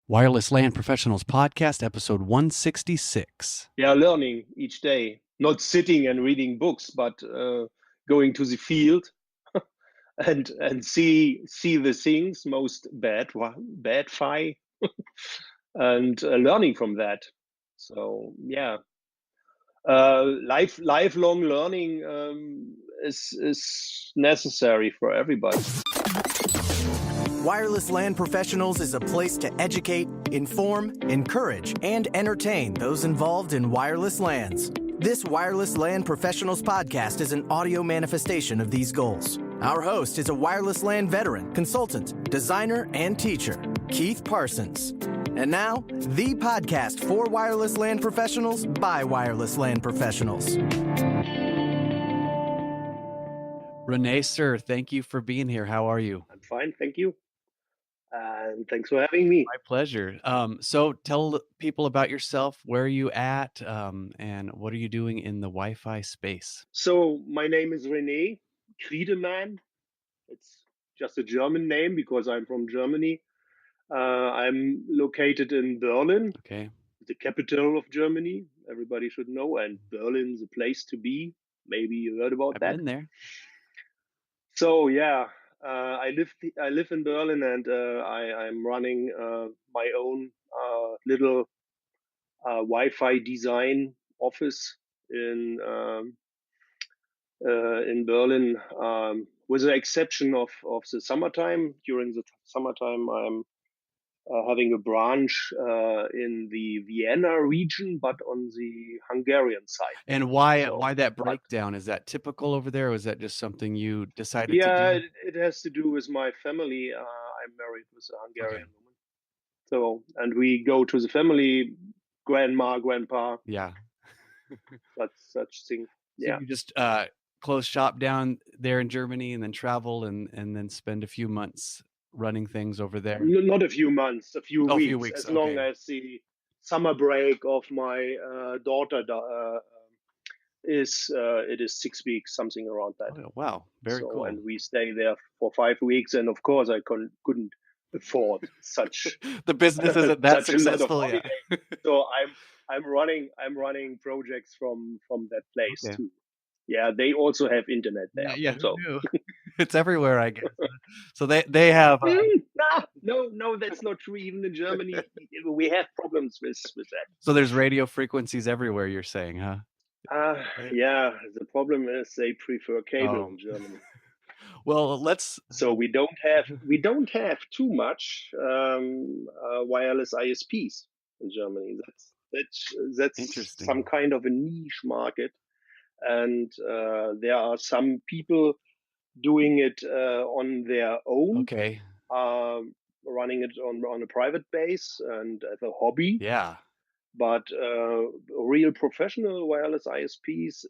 Wireless LAN Professionals Podcast, episode 166. Yeah, learning each day, not sitting and reading books, but going to the field and see the things most bad fi and learning from that. So yeah, lifelong learning is necessary for everybody. Wireless LAN Professionals is a place to educate, inform, encourage, and entertain those involved in wireless LANs. This Wireless LAN Professionals podcast is an audio manifestation of these goals. Our host is a wireless LAN veteran, consultant, designer, and teacher, Keith Parsons. And now, the podcast for wireless LAN professionals by wireless LAN professionals. Rene, sir, thank you for being here. How are you? I'm fine, thank you. And thanks for having me. My pleasure. So tell people about yourself. Where are you at? And what are you doing in the Wi-Fi space? So my name is Rene Kriedemann. It's just a German name because I'm from Germany. I'm located in Berlin, Okay. the capital of Germany. Everybody should know, and Berlin's a place to be. Maybe you heard about I've that. been there. So yeah, I live in Berlin, and I'm running my own little Wi-Fi design office in Berlin, with the exception of the summertime. During the summertime, I'm having a branch in the Vienna region, but on the Hungarian side. And why that breakdown? Is that typical over there, or is that just something you decided to do? It has to do with my family. I'm married with a Hungarian woman. So, and we go to the family, grandma, grandpa. Yeah. such thing. So Yeah. you just close shop down there in Germany and then travel and then spend a few months running things over there? Not a few months, a few weeks. Few weeks, as long as the summer break of my daughter is 6 weeks, something around that. Oh, wow, very cool. And we stay there for 5 weeks, and of course I couldn't afford such the business isn't that successful yet. So I'm running projects from that place too. Yeah, they also have internet there. Yeah, so it's everywhere, I guess. So they have. No, that's not true. Even in Germany, we have problems with that. So there's radio frequencies everywhere. You're saying, huh? Yeah. The problem is they prefer cable in Germany. Well, So we don't have too much wireless ISPs in Germany. That's some kind of a niche market, and there are some people doing it on their own. Okay. Running it on a private base and as a hobby. Yeah. But real professional wireless ISPs,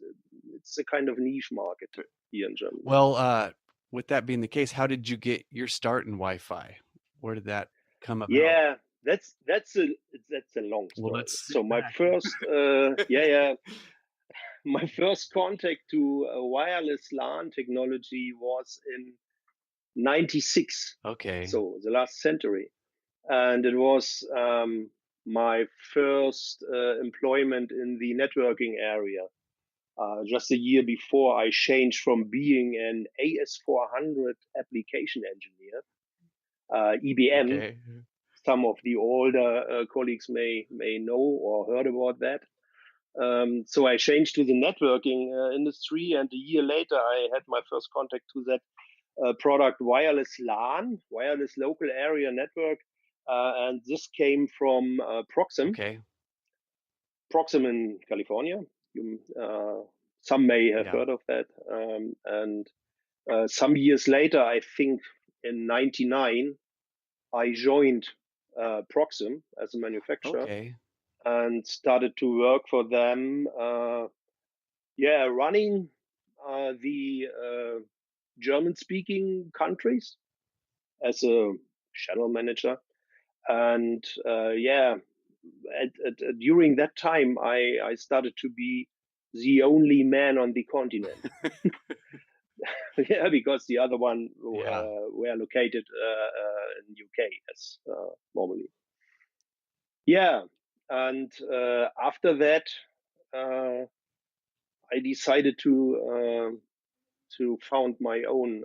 it's a kind of niche market here in Germany. Well, with that being the case, how did you get your start in Wi-Fi? Where did that come about? Yeah, that's a long story. Well, so my first my first contact to wireless LAN technology was in 96. Okay. So the last century, and it was my first employment in the networking area. Just a year before, I changed from being an AS400 application engineer, EBM. Okay. Some of the older colleagues may know or heard about that. So I changed to the networking industry, and a year later, I had my first contact to that product, wireless LAN, wireless local area network. And this came from Proxim. Okay. Proxim in California. Some may have heard of that. And some years later, I think in 99, I joined Proxim as a manufacturer and started to work for them. Running the German-speaking countries as a channel manager. And during that time, I started to be the only man on the continent. Because the other one were located in UK as normally. Yeah, and after that, I decided to found my own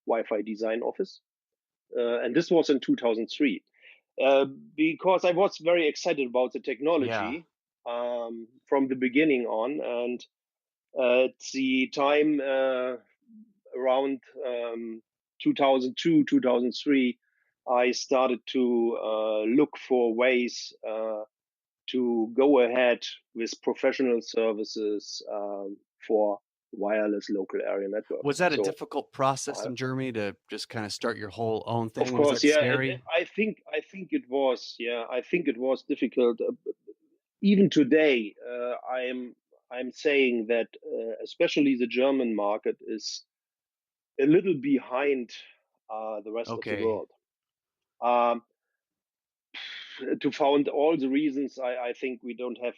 Wi-Fi design office, and this was in 2003. uh, because I was very excited about the Yeah. technology from the beginning on, and at the time around 2002, 2003, I started to look for ways to go ahead with professional services for wireless local area Was networks. that a So difficult process uh, in Germany to just kinda start your whole own of thing? Was course, that yeah, scary? I think it was, yeah, I think it was difficult. Even today, I'm saying that especially the German market is a little behind the rest of the Okay. world. Um, to found all the reasons, I think we don't have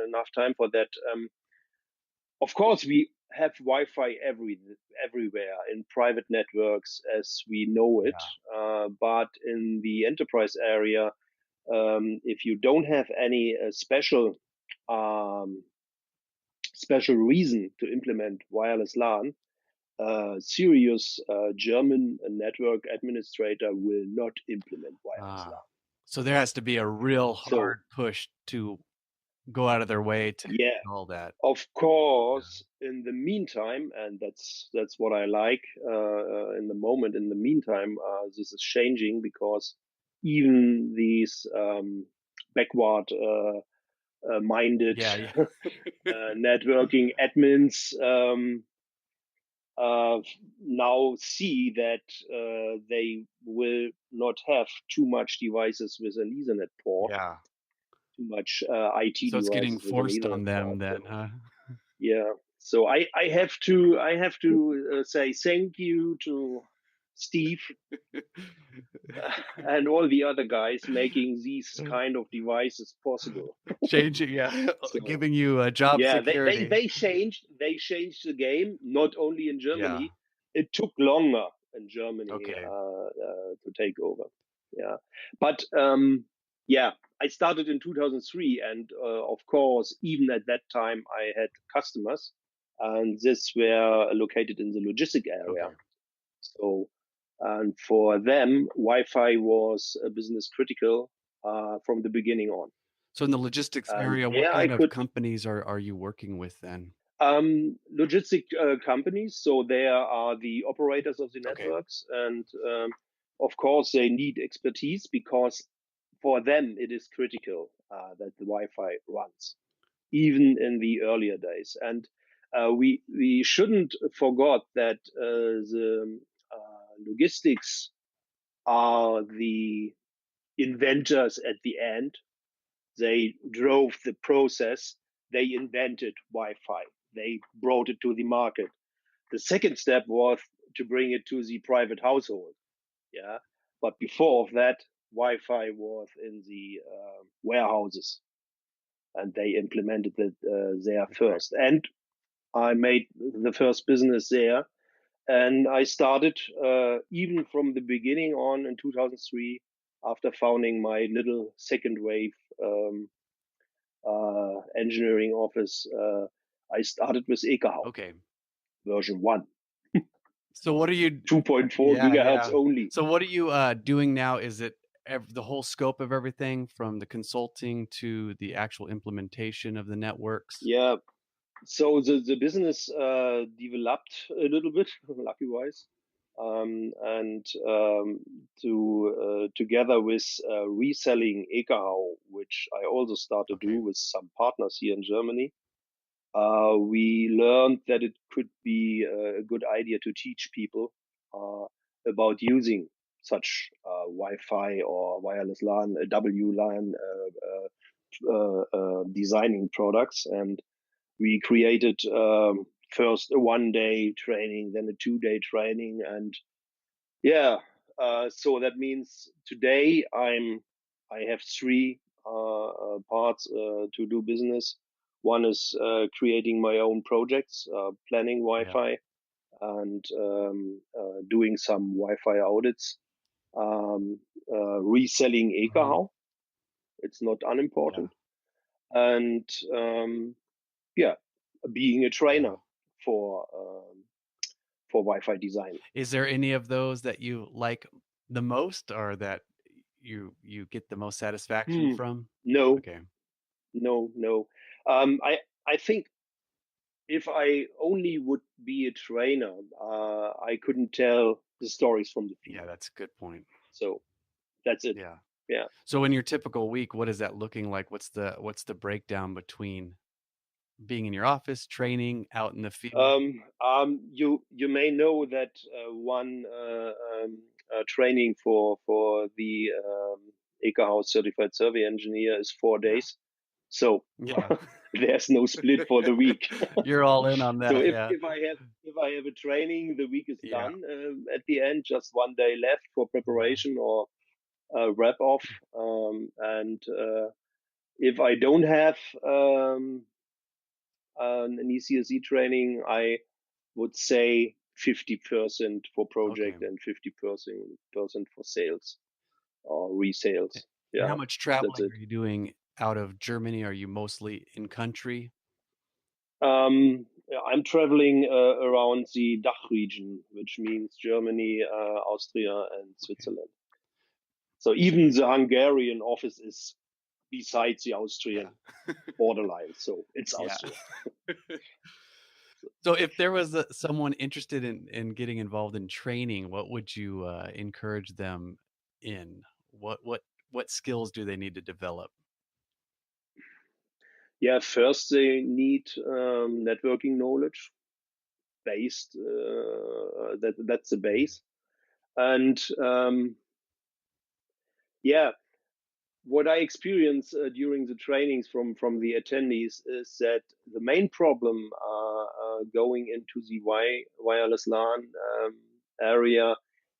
enough time for that. Of course, we have Wi-Fi everywhere in private networks as we know it, Yeah. but in the enterprise area, if you don't have any um, special reason to implement wireless LAN, serious German network administrator will not implement wireless Ah. LAN. So there has to be a real So hard push to go out of their way to yeah, all that. of Yeah. course, in the meantime, and that's what I like in the moment. In the meantime, this is changing because even these backward minded Yeah, yeah. networking admins now see that they will not have too much devices with an Ethernet port, Yeah. too much IT So it's getting devices with an forced Ethernet on them port. then, So huh? yeah, so I have to say thank you to Steve and all the other guys making these kind of devices possible. Changing, yeah, So giving you, job yeah, security. they changed the game not only in Yeah. Germany. It took longer in Germany Okay. to take over. Yeah, but yeah, I started in 2003, and of course, even at that time, I had customers, and this were located in the logistic area. Okay. So, and for them, Wi-Fi was business critical from the beginning on. So in the logistics And area, what there I kind of could companies are you working with then? logistic companies. So they are the operators of the Okay. networks, and of course they need expertise because for them it is critical that the Wi-Fi runs, even in the earlier days. And we shouldn't forget that the logistics are the inventors at the end. They drove the process. They invented Wi-Fi. They brought it to the market. The second step was to bring it to the private household. Yeah, but before of that, Wi-Fi was in the warehouses, and they implemented it there Okay. first. And I made the first business there, and I started even from the beginning on in 2003. After founding my little second wave engineering office, I started with Ekahau Okay. version 1, So what are you 2.4 Yeah, gigahertz yeah. only. So what are you, doing now? Is it the whole scope of everything from the consulting to the actual implementation of the networks? Yeah. So the business developed a little bit, lucky wise, and together with reselling Ekahau, which I also start to do Okay. with some partners here in Germany. We learned that it could be a good idea to teach people uh, about using such Wi-Fi or wireless LAN, WLAN designing products. And we created first a 1 day training, then a 2 day training, and yeah. So that means today I have three parts to do business. One is creating my own projects, planning Yeah. Wi-Fi, and doing some Wi-Fi audits, reselling Mhm. Ekahau. It's not Yeah. unimportant. And yeah, being a trainer Yeah. for Wi-Fi design. Is there any of those that you like the most or that you get the most satisfaction Hmm. from? No, Okay. no. I think if I only would be a trainer, I couldn't tell the stories from the Yeah, field. that's a good point. So that's it. Yeah. Yeah. So in your typical week, what is that looking like? What's the breakdown between being in your office, training, out in the field? You may know that one training for the House certified survey engineer is 4 days. So Yeah. there's no split for the week. You're all in on So that, yeah. if I have a training, the week is Yeah. done. At the end, just one day left for Yeah. preparation or wrap off. And if I don't have an ECSE training, I would say 50% for Okay. project and 50% for sales or A resales. and how Yeah, much that's traveling it. are you doing out of Germany? Are you mostly in country? Yeah, I'm traveling around the DACH region, which means Germany, Austria, and Okay. Switzerland. So even the Hungarian office is besides the Yeah. Austrian borderline. So it's Yeah. Austria. So if there was someone interested in getting involved in training, what would you encourage them in? What skills do they need to develop? Yeah, first they need networking knowledge based. That's the Okay. base. And yeah, what I experience during the trainings from the attendees is that the main problem going into the wireless LAN area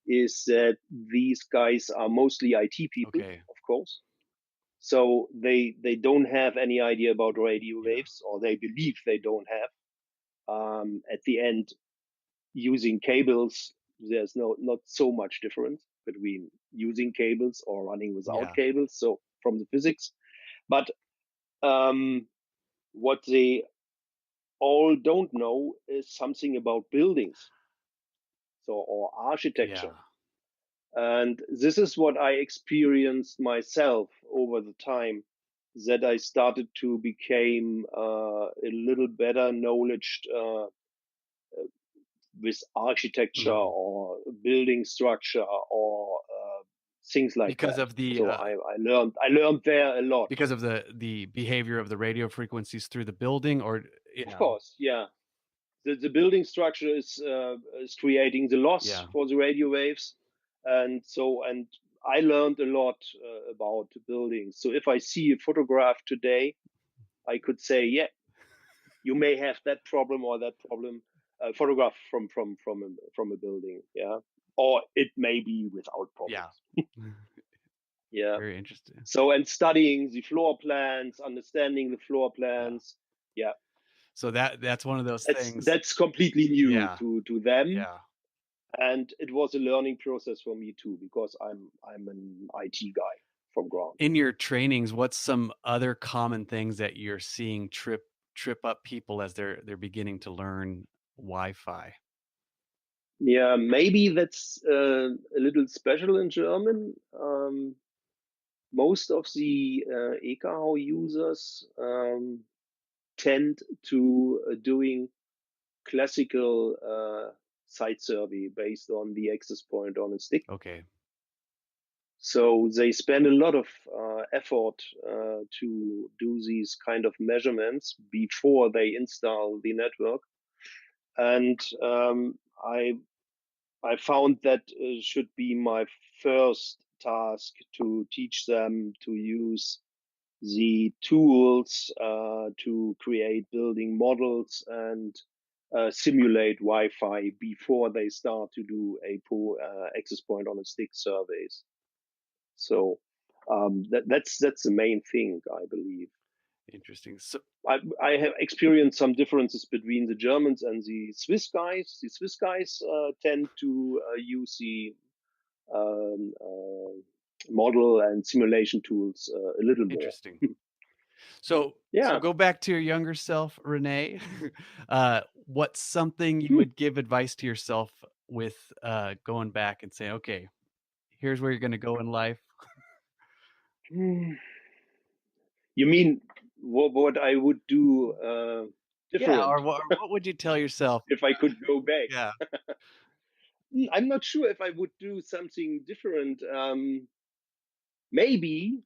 is that these guys are mostly IT people, Okay. of course. So they don't have any idea about radio Yeah. waves, or they believe they don't have. At the end, using cables, there's not so much difference between using cables or running without Yeah. cables. So from the physics, but um, what they all don't know is something about buildings, so or architecture. Yeah. And this is what I experienced myself over the time, that I started to become a little better knowledge with architecture Mhm. or building structure or things like Because that. of the So I learned there a lot. because of the behavior of the radio frequencies through the building or Of yeah. course, yeah. The building structure is creating the loss Yeah. for the radio waves, and I learned a lot about buildings. So if I see a photograph today, I could say, yeah, you may have that problem or that problem. Photograph from a building, yeah, or it may be without Yeah. problems. Yeah. Very interesting. So and studying the floor plans, understanding the floor Yeah. plans, yeah, So that's one of those that's things. that's completely new Yeah. to them, Yeah. and it was a learning process for me too, because I'm an IT guy from ground. In your trainings, what's some other common things that you're seeing trip up people as they're beginning to learn Wi-Fi? Yeah, maybe that's a little special in German. Most of the EKH users tend to doing classical site survey based on the access point on a stick. Okay. So they spend a lot of effort to do these kind of measurements before they install the network. And I found that should be my first task, to teach them to use the tools to create building models and simulate Wi-Fi before they start to do access point on a stick surveys. So that's the main thing, I believe. Interesting. So I have experienced some differences between the Germans and the Swiss guys. The Swiss guys tend to use the um, uh, model and simulation tools a little more. Interesting. So Yeah. go back to your younger self, Rene. What's something you Hmm. would give advice to yourself with going back and saying, okay, here's where you're going to go in life? You mean what I would do Yeah, different or what would you tell yourself? if I could go back? Yeah. I'm not sure if I would do something different. Maybe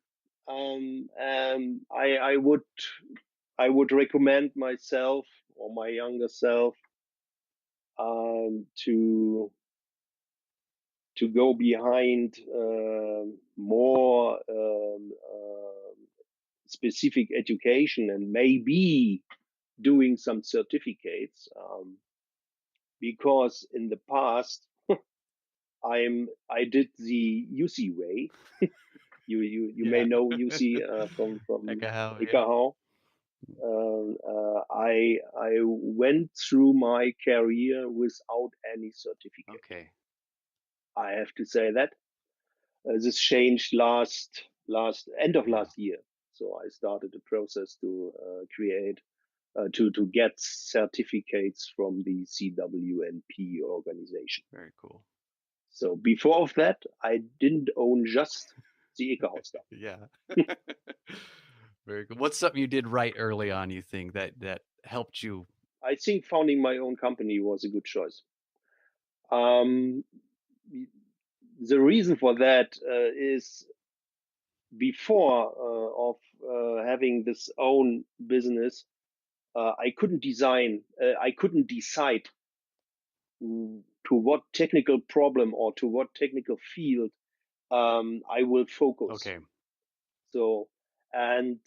I would recommend myself or my younger self to go behind more specific education and maybe doing some certificates, because in the past I did the UC way. You may Yeah. know UC Like from a how, yeah. Ekahau. I went through my career without any certificate. Okay. I have to say that this changed last end of Yeah. last year. So I started a process to create to get certificates from the CWNP organization. Very cool. So before of that, I didn't own just the Ekahau stuff. Yeah. Very good. What's something you did right early on, you think, that helped you? I think founding my own company was a good choice. Um, the reason for that is before of having this own business, I couldn't I couldn't decide to what technical problem or to what technical field I will focus. Okay. So, and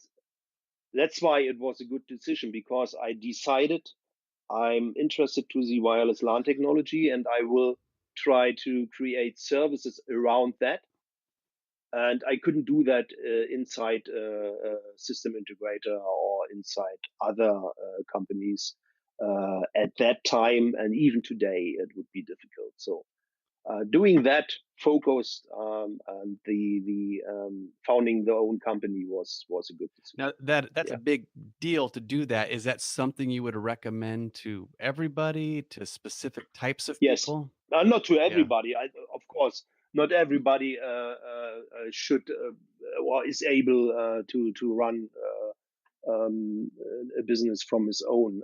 that's why it was a good decision, because I decided I'm interested to the wireless LAN technology and I will try to create services around that. And I couldn't do that inside a system integrator or inside other companies at that time, and even today it would be difficult. So doing that focused and the founding the own company was a good decision. Now that's a Yeah. big deal to do that. Is that something you would recommend to everybody, to specific types of Yes. people? Not to Yeah. everybody. Of course, not everybody should or is able to run a business from his own.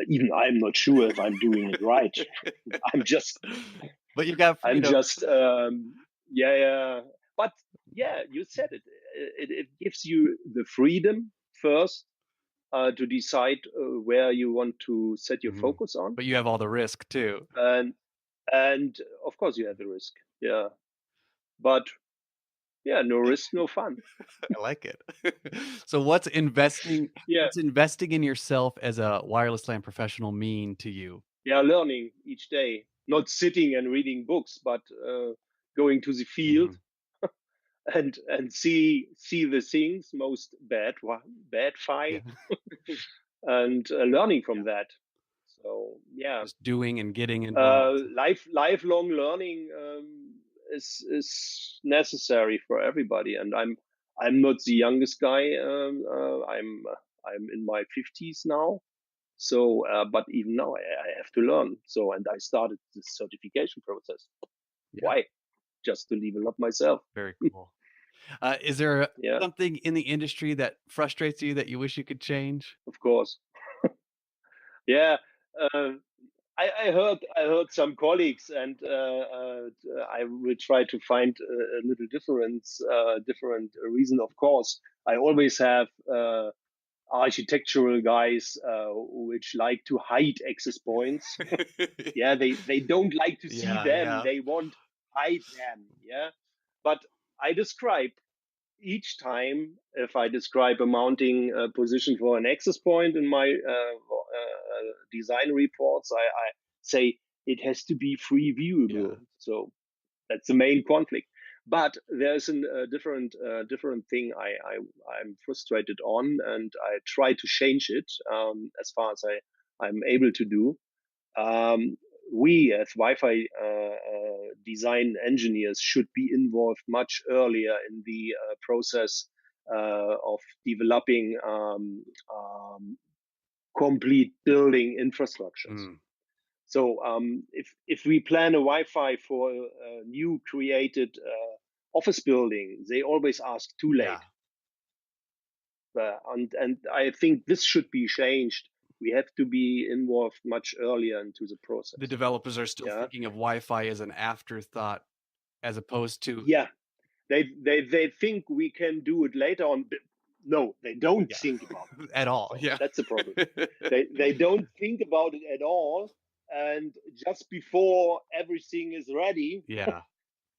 Even I'm not sure if I'm doing it right. I'm just, But you got I'm freedom. just, yeah, yeah. But yeah, you said it. It gives you the freedom first to decide where you want to set your Mhm. focus on, But you have all the risk too. and and of course you have the risk. Yeah, but yeah, no risk, no fun. I like it. So Yeah, what's investing in yourself as a wireless LAN professional mean to you? yeah, learning each day, not sitting and reading books, but going to the field Mhm. and see the things most bad Yeah. fi and learning Yeah. from that. So yeah, Just doing and getting involved. lifelong learning is necessary for everybody, and I'm not the youngest guy. I'm in my 50s now. So, but even now I have to learn. So, and I started the certification process. Yeah, Why? Just to level up myself. very cool. Is there Yeah, something in the industry that frustrates you that you wish you could change? of course. Yeah. Uh, I heard some colleagues, and I will try to find a little different reason. Of course, I always have architectural guys which like to hide access points. Yeah, they don't like to see Yeah, them. yeah. They want hide them. Yeah, but I describe each time, if I describe a mounting position for an access point in my design reports, I say it has to be free Yeah. viewable. So that's the main conflict. But there's a different thing I'm frustrated on, and I try to change it as far as I'm able to do. Um, we as Wi-Fi design engineers should be involved much earlier in the process of developing complete building infrastructures. Mm, So if we plan a Wi-Fi for a new created office building, they always ask too yeah. late. And I think this should be changed. We have to be involved much earlier into the process. The developers are still Yeah, thinking of Wi-Fi as an afterthought as opposed to yeah. They think we can do it later on. But no, they don't yeah, think about it. at all. So Yeah. that's the problem. They don't think about it at all. And just before everything is ready, Yeah.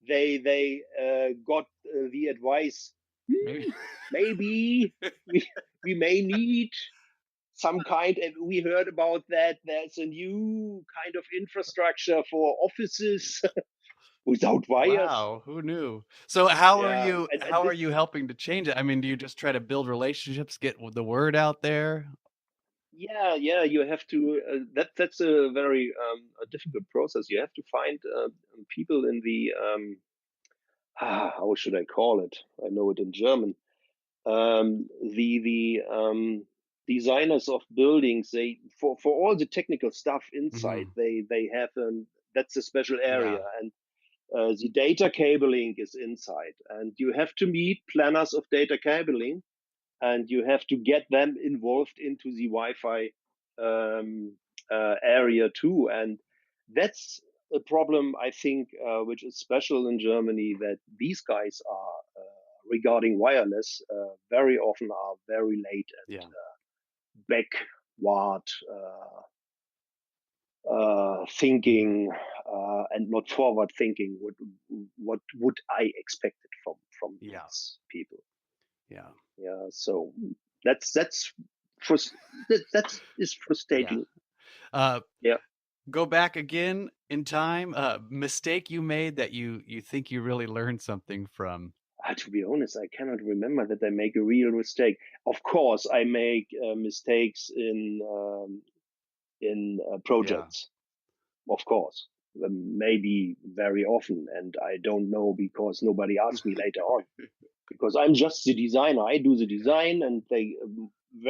they got the advice. Maybe. Maybe we may need some kind. And we heard about that. There's a new kind of infrastructure for offices without wires. Wow, who knew? So how are Yeah, you and how are this. you helping to change it? I mean, do you just try to build relationships, get the word out there? Yeah, you have to. That's a very a difficult process. You have to find people in the how should I call it? I know it in German. The designers of buildings. They for all the technical stuff inside. Mhm. They have that's a special Yeah. area, and the data cabling is inside, and you have to meet planners of data cabling, and you have to get them involved into the Wi-Fi area too. And that's a problem, I think, which is special in Germany, that these guys are regarding wireless very often are very late Yeah. and backward thinking and not forward thinking. What would I expect it from Yeah. these people? Yeah. Yeah, so that's that is Yeah. frustrating. Uh Yeah. go back again in time, mistake you made that you think you really learned something from. To be honest, I cannot remember that I make a real mistake. Of course, I make mistakes in Yeah. projects. Of course, maybe very often, and I don't know because nobody asked me later on. Because I'm just the designer. I do the Yeah. design, and they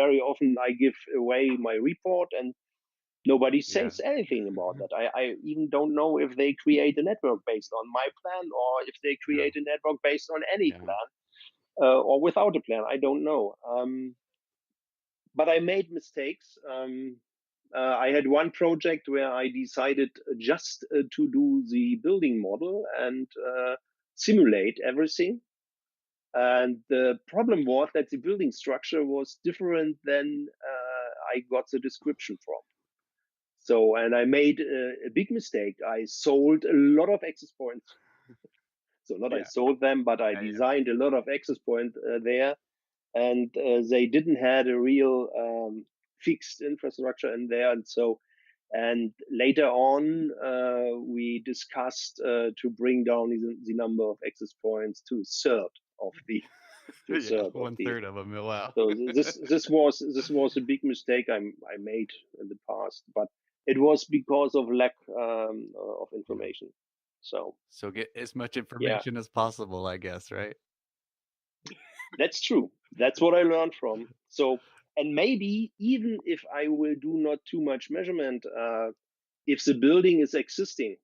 very often I give away my report, and nobody Yeah. says anything about that. I even don't know if they create a network based on my plan or if they Yeah. create a network based on any Yeah. plan or without a plan. I don't know. But I made mistakes. I had one project where I decided just to do the building model and simulate everything. And the problem was that the building structure was different than I got the description from. So, and I made a big mistake. I sold a lot of access points. So, not I Yeah. sold them, but I Yeah. Yeah. designed a lot of access point there, and they didn't had a real fixed infrastructure in there. And so, and later on, we discussed to bring down the number of access points to a third of the to a Yeah. third of One the. third of them. Wow. So this was a big mistake I made in the past, but it was because of lack of Yeah. information. So So get as much yeah, information as possible, I guess, right? that's true. That's what I learned from. So, and maybe even if I will do not too much measurement, if the building is existing,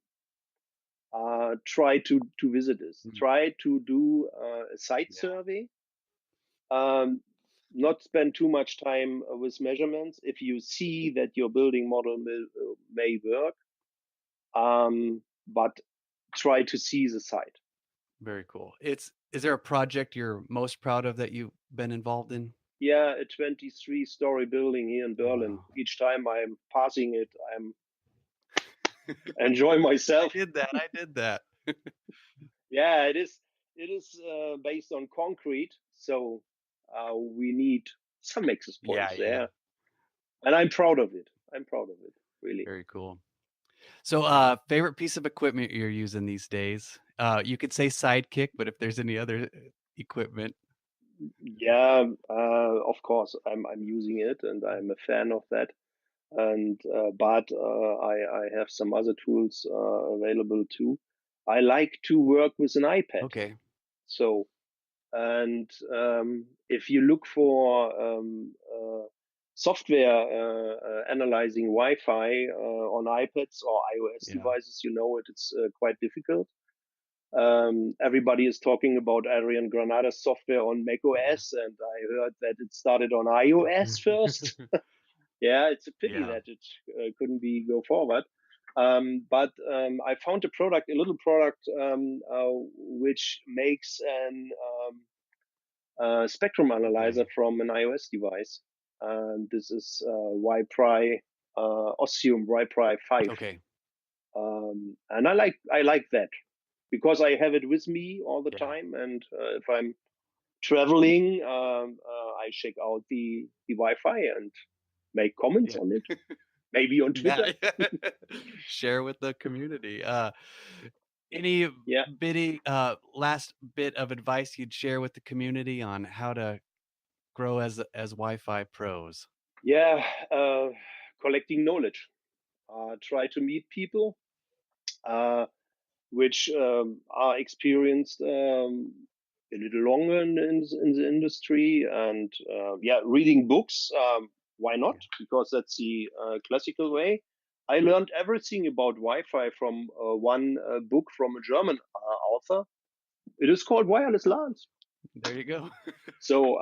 try to visit this. Mm. Try to do a site Yeah. survey. Um, not spend too much time with measurements. If you see that your building model may work, but try to see the site. Very cool. Is there a project you're most proud of that you've been involved in? Yeah, a 23-story building here in Berlin. Wow. Each time I'm passing it, I'm enjoy I myself. did that. I did that. Yeah, it is. It is based on concrete, so we need some access Yeah, points yeah. there, and I'm proud of it. I'm proud of it, really. Very cool. So, favorite piece of equipment you're using these days? You could say Sidekick, but if there's any other equipment. Yeah, of course, I'm using it, and I'm a fan of that. and but I have some other tools available too. I like to work with an iPad. Okay. So, and if you look for software analyzing Wi-Fi on iPads or iOS Yeah. devices, it's quite difficult. Everybody is talking about Adrian Granada's software on macOS, and I heard that it started on iOS first. Yeah, it's a pity Yeah. that it couldn't go forward. But I found a little product which makes an spectrum analyzer Okay. from an iOS device. And this is Wi-Fi Oscium Wi-Fi 5. Okay. And I like that because I have it with me all the Yeah. time. And if I'm traveling, I check out the Wi-Fi and make comments on it. Maybe on Twitter. Yeah. Share with the community. Any Yeah. last bit of advice you'd share with the community on how to grow as Wi-Fi pros? Yeah. Collecting knowledge. Try to meet people which are experienced a little longer in the industry, and reading books. Why not? Because that's the classical way. I learned everything about Wi-Fi from one book from a German author. It is called Wireless LANs. There you go. So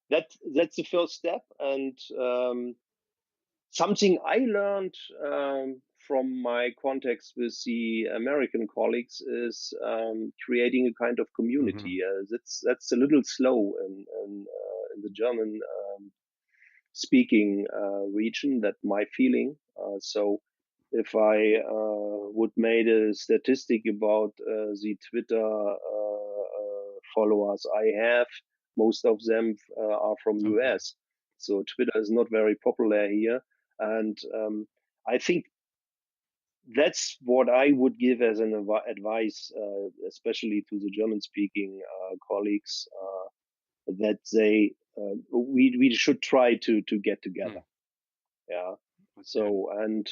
that's the first step, and something I learned from my contacts with the American colleagues is creating a kind of community. That's a little slow in the German speaking region. That my feeling. So if I would made a statistic about the Twitter followers I have, most of them are from Okay. US. So Twitter is not very popular here. And I think that's what I would give as an advice, especially to the German-speaking colleagues, that we should try to get together. Yeah. That's So, and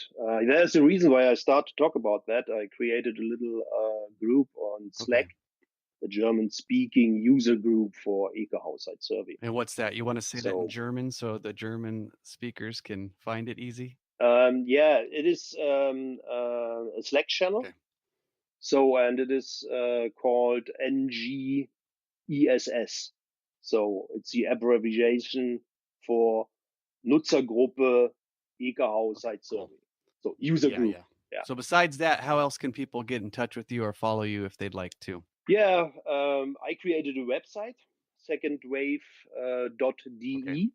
there's a reason why I start to talk about that. I created a little group on Slack, Okay. a German-speaking user group for Eco-Haushalt survey. And what's that? You want to say that in So, German so the German speakers can find it easy? it is a Slack channel. Okay. So, and it is called NGESS. So it's the abbreviation for Nutzergruppe Eco-Haushalt Cool. survey. So user group. Yeah. So besides that, how else can people get in touch with you or follow you if they'd like to? Yeah, I created a website, secondwave.de. Okay.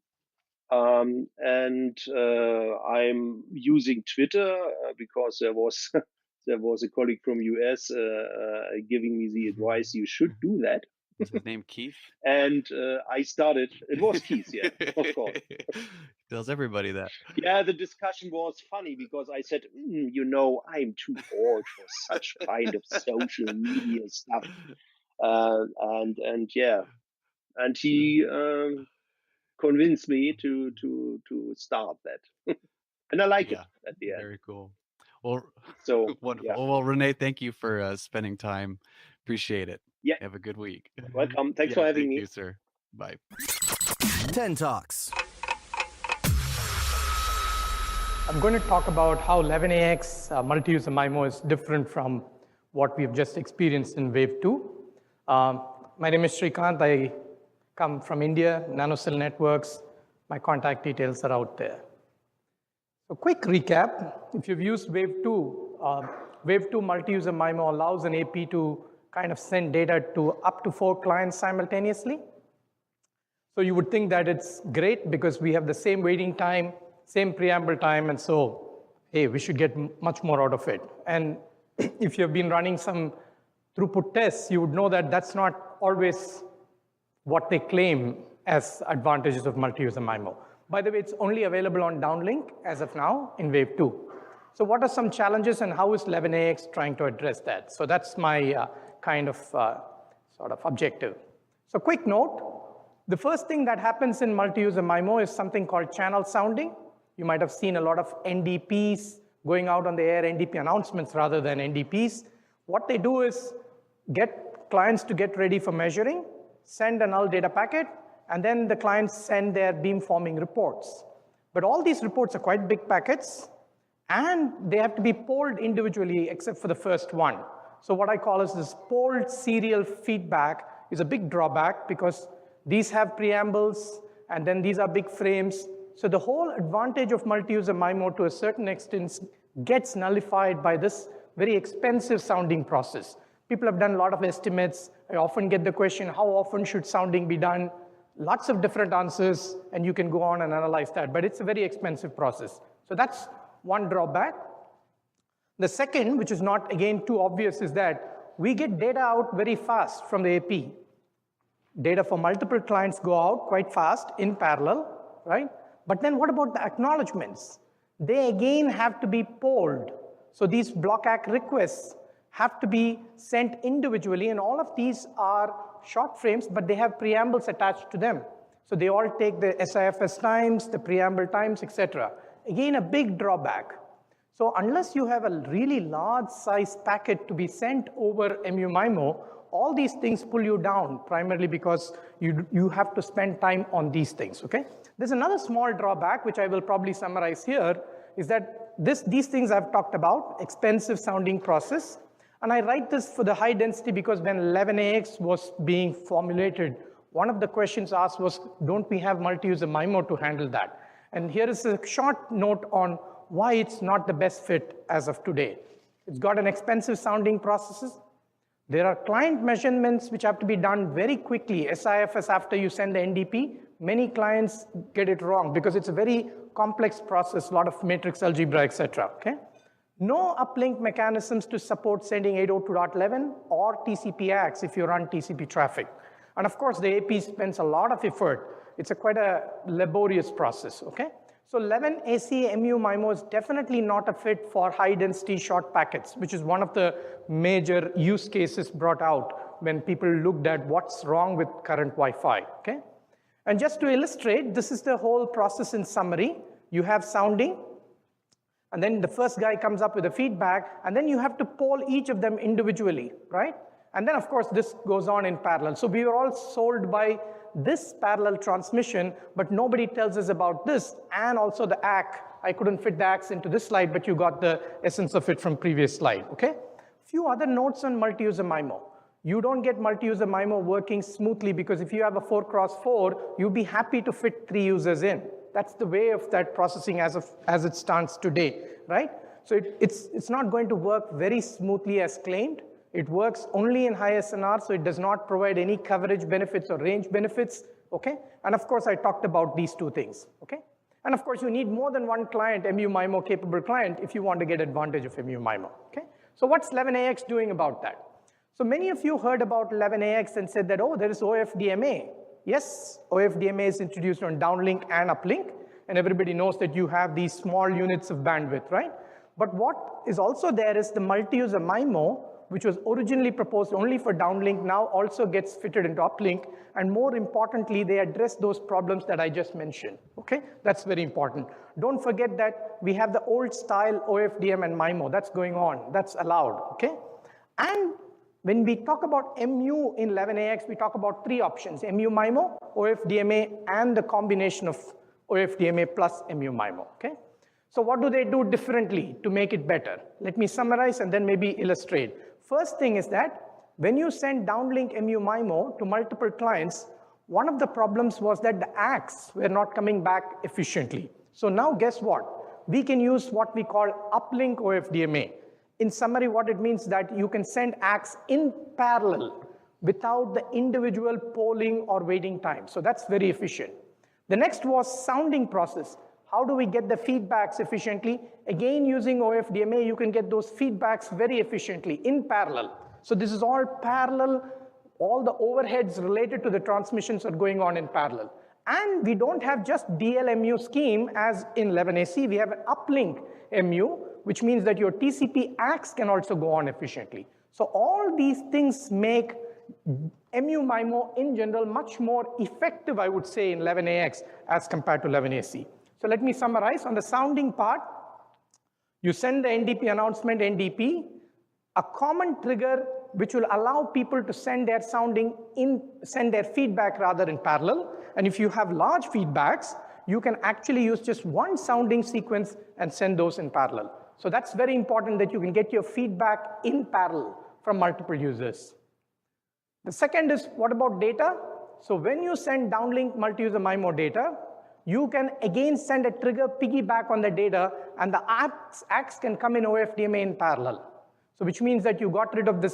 And I'm using Twitter because there was a colleague from US giving me the advice you should do that. Is his name Keith? And I started. It was Keith, yeah, of course. Tells everybody that. Yeah, the discussion was funny because I said, I'm too old for such kind of social media stuff. And he convinced me to start that, and I like it at the end. Very cool. Well, so wonderful. Yeah. Well, Rene, thank you for spending time. Appreciate it. Yeah. Have a good week. Welcome. Thanks for having me. Thank you, sir. Bye. 10 Talks. I'm going to talk about how 11AX multi-user MIMO is different from what we've just experienced in Wave 2. My name is Srikanth. I come from India, NanoCell Networks. My contact details are out there. So quick recap. If you've used Wave 2, Wave 2 multi-user MIMO allows an AP to kind of send data to up to 4 clients simultaneously. So you would think that it's great because we have the same waiting time, same preamble time, and so, hey, we should get much more out of it. And if you've been running some throughput tests, you would know that that's not always what they claim as advantages of multi-user MIMO. By the way, it's only available on downlink as of now in Wave 2. So what are some challenges and how is 11AX trying to address that? So that's my kind of sort of objective. So quick note, the first thing that happens in multi-user MIMO is something called channel sounding. You might have seen a lot of NDPs going out on the air, NDP announcements rather than NDPs. What they do is get clients to get ready for measuring, send a null data packet, and then the clients send their beamforming reports. But all these reports are quite big packets, and they have to be polled individually except for the first one. So what I call is this polled serial feedback is a big drawback because these have preambles, and then these are big frames. So the whole advantage of multi-user MIMO to a certain extent gets nullified by this very expensive sounding process. People have done a lot of estimates. I often get the question, how often should sounding be done? Lots of different answers, and you can go on and analyze that, but it's a very expensive process. So that's one drawback. The second, which is not, again, too obvious, is that we get data out very fast from the AP. Data for multiple clients go out quite fast in parallel, right? But then what about the acknowledgements? They again have to be polled. So these block ACK requests have to be sent individually, and all of these are short frames, but they have preambles attached to them. So they all take the SIFS times, the preamble times, etc. Again, a big drawback. So unless you have a really large size packet to be sent over MU-MIMO, all these things pull you down, primarily because you have to spend time on these things, okay? There's another small drawback, which I will probably summarize here, is that these things I've talked about, expensive sounding process, and I write this for the high density because when 11AX was being formulated, one of the questions asked was, don't we have multi-user MIMO to handle that? And here is a short note on why it's not the best fit as of today. It's got an expensive sounding processes. There are client measurements which have to be done very quickly. SIFS after you send the NDP, many clients get it wrong because it's a very complex process, a lot of matrix algebra, etc. Okay? No uplink mechanisms to support sending 802.11 or TCP-AX if you run TCP traffic. And of course, the AP spends a lot of effort. It's quite a laborious process, okay? So 11AC MU-MIMO is definitely not a fit for high-density short packets, which is one of the major use cases brought out when people looked at what's wrong with current Wi-Fi, okay? And just to illustrate, this is the whole process in summary. You have sounding, and then the first guy comes up with a feedback, and then you have to poll each of them individually, right? And then, of course, this goes on in parallel. So we were all sold by this parallel transmission, but nobody tells us about this, and also the ACK. I couldn't fit the ACKs into this slide, but you got the essence of it from previous slide, okay? Few other notes on multi-user MIMO. You don't get multi-user MIMO working smoothly because if you have a 4x4, you'd be happy to fit 3 users in. That's the way of that processing as it stands today, right? So it's not going to work very smoothly as claimed. It works only in high SNR, so it does not provide any coverage benefits or range benefits, okay? And of course, I talked about these two things, okay? And of course, you need more than one client, MU-MIMO capable client, if you want to get advantage of MU-MIMO, okay? So what's 11AX doing about that? So many of you heard about 11AX and said that, oh, there is OFDMA. Yes, OFDMA is introduced on downlink and uplink, and everybody knows that you have these small units of bandwidth, right? But what is also there is the multi-user MIMO, which was originally proposed only for downlink, now also gets fitted into uplink, and more importantly, they address those problems that I just mentioned, okay? That's very important. Don't forget that we have the old style OFDM and MIMO, that's going on, that's allowed, okay? And when we talk about MU in 11AX, we talk about 3 options, MU-MIMO, OFDMA, and the combination of OFDMA plus MU-MIMO, okay? So what do they do differently to make it better? Let me summarize and then maybe illustrate. First thing is that when you send downlink MU-MIMO to multiple clients, one of the problems was that the ACKs were not coming back efficiently. So now guess what? We can use what we call uplink OFDMA. In summary, what it means is that you can send ACKs in parallel without the individual polling or waiting time. So that's very efficient. The next was sounding process. How do we get the feedbacks efficiently? Again, using OFDMA, you can get those feedbacks very efficiently in parallel. So this is all parallel. All the overheads related to the transmissions are going on in parallel. And we don't have just DLMU scheme as in 11AC. We have an uplink MU, which means that your TCP ACKs can also go on efficiently. So all these things make MU-MIMO in general much more effective, I would say, in 11AX as compared to 11AC. So let me summarize. On the sounding part, you send the NDP announcement, NDP, a common trigger which will allow people to send their feedback rather in parallel. And if you have large feedbacks, you can actually use just one sounding sequence and send those in parallel. So that's very important that you can get your feedback in parallel from multiple users. The second is, what about data? So when you send downlink multi-user MIMO data, you can again send a trigger piggyback on the data, and the acts can come in OFDMA in parallel. So which means that you got rid of the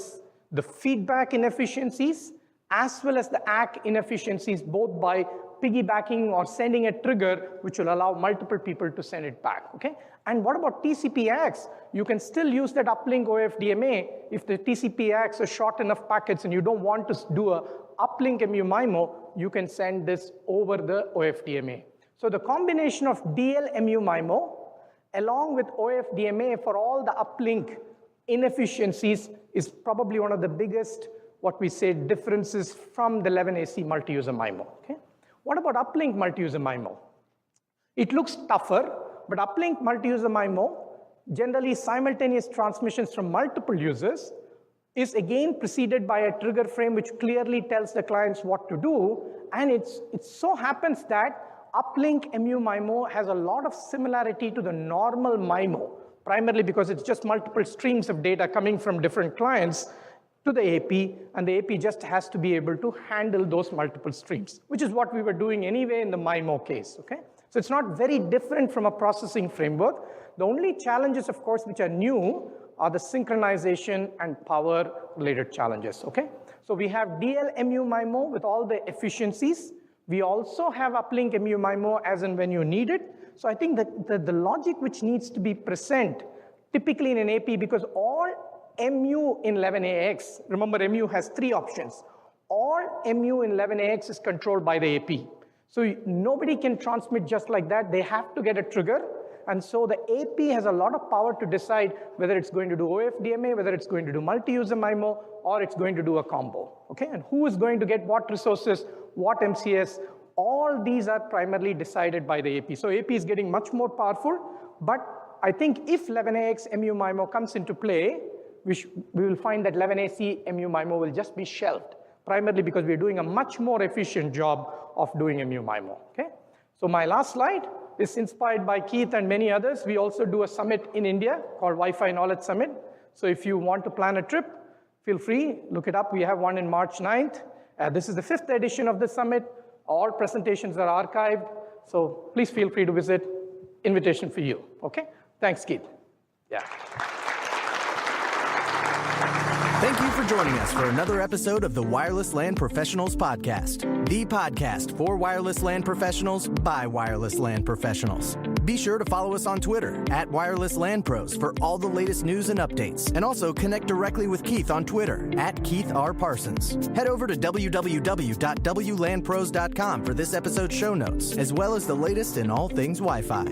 feedback inefficiencies as well as the ACK inefficiencies, both by piggybacking or sending a trigger which will allow multiple people to send it back, okay? And what about TCP-AX? You can still use that uplink OFDMA if the TCP-AX are short enough packets and you don't want to do a uplink MU-MIMO, you can send this over the OFDMA. So the combination of DL MU-MIMO along with OFDMA for all the uplink inefficiencies is probably one of the biggest, what we say, differences from the 11AC multi-user MIMO, okay? What about uplink multi-user MIMO? It looks tougher, but uplink multi-user MIMO, generally simultaneous transmissions from multiple users, is again preceded by a trigger frame which clearly tells the clients what to do, and it so happens that uplink MU-MIMO has a lot of similarity to the normal MIMO, primarily because it's just multiple streams of data coming from different clients to the AP, and the AP just has to be able to handle those multiple streams, which is what we were doing anyway in the MIMO case, okay? So it's not very different from a processing framework. The only challenges, of course, which are new are the synchronization and power-related challenges, okay? So we have DL MU-MIMO with all the efficiencies. We also have uplink MU-MIMO as and when you need it. So I think that the logic which needs to be present, typically in an AP, because all MU in 11AX, remember MU has 3 options. All MU in 11AX is controlled by the AP. So nobody can transmit just like that. They have to get a trigger. And so the AP has a lot of power to decide whether it's going to do OFDMA, whether it's going to do multi-user MIMO, or it's going to do a combo, okay? And who is going to get what resources, what MCS, all these are primarily decided by the AP. So AP is getting much more powerful, but I think if 11AX MU-MIMO comes into play, we will find that 11AC MU-MIMO will just be shelved, primarily because we're doing a much more efficient job of doing MU-MIMO, okay? So my last slide is inspired by Keith and many others. We also do a summit in India called Wi-Fi Knowledge Summit. So if you want to plan a trip, feel free, look it up. We have one in March 9th. This is the 5th edition of the summit. All presentations are archived. So please feel free to visit. Invitation for you, okay? Thanks, Keith. Yeah. Thank you for joining us for another episode of the Wireless LAN Professionals Podcast, the podcast for wireless LAN professionals by wireless LAN professionals. Be sure to follow us on Twitter at Wireless LAN Pros for all the latest news and updates, and also connect directly with Keith on Twitter at Keith R. Parsons. Head over to www.wlanpros.com for this episode's show notes, as well as the latest in all things Wi-Fi.